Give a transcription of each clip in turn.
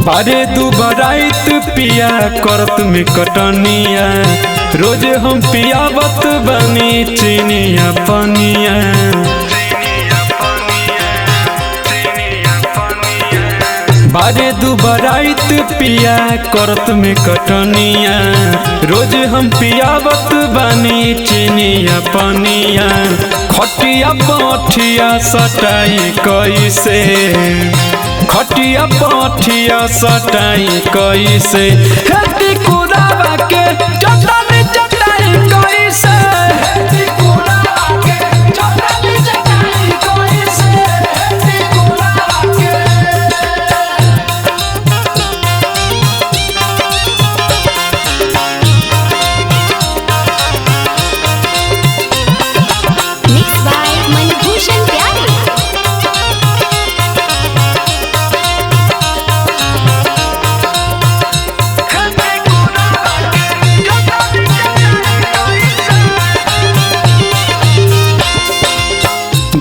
बारे दुबराइत पिया करत में कटनिया रोज हम पियावत बनी चीनिया पनिया। बारे दुबराइत पिया करत में कटनिया रोज हम पियावत बनी चीनिया पनिया। खटिया पठिया सटाई कैसे खटिया पठिया सटाई कैसे हेती कुरावा के चटाई चटाई कैसे हेती कुरावा के चटाई चटाई कैसे हेती कुरावा के। Mixed by Manibhushan Pyare।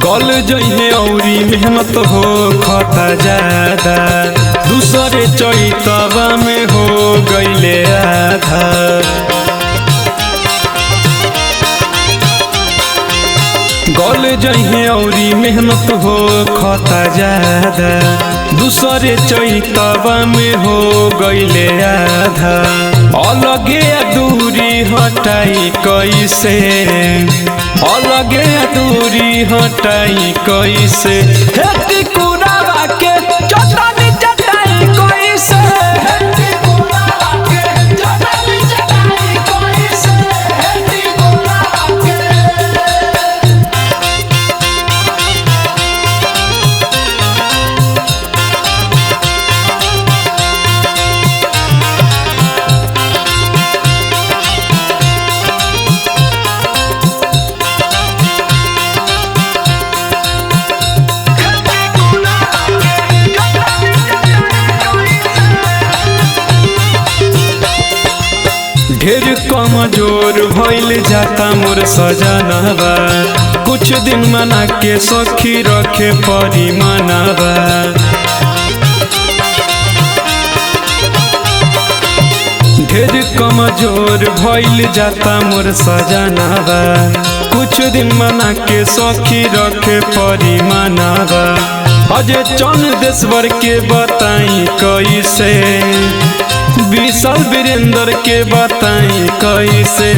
गल जइहे औरी मेहनत हो खता ज्यादा दूसरे चैतवा में हो गईले आधा। गल जइहे औरी मेहनत हो खता ज्यादा दूसरे चैतवा में हो गईले आधा। अलगे दूरी हटाई कैसे अलगे दूरी हटाई कैसे हेती कुरावा के चटाई चटाई कैसे हेती कुरावा के चटाई चटाई कैसे हेती कुरावा के। ढेर कमजोर भइल जाता मोर सजनवा कुछ दिन मना के सखी रखे परी मनवा। ढेर कमजोर भइल जाता मोर सजनवा कुछ दिन मना के सखी रखे परी मनवा। अजय चंदेश्वर के बताई कैसे विशाल वीरेंद्र के बताई कैसे।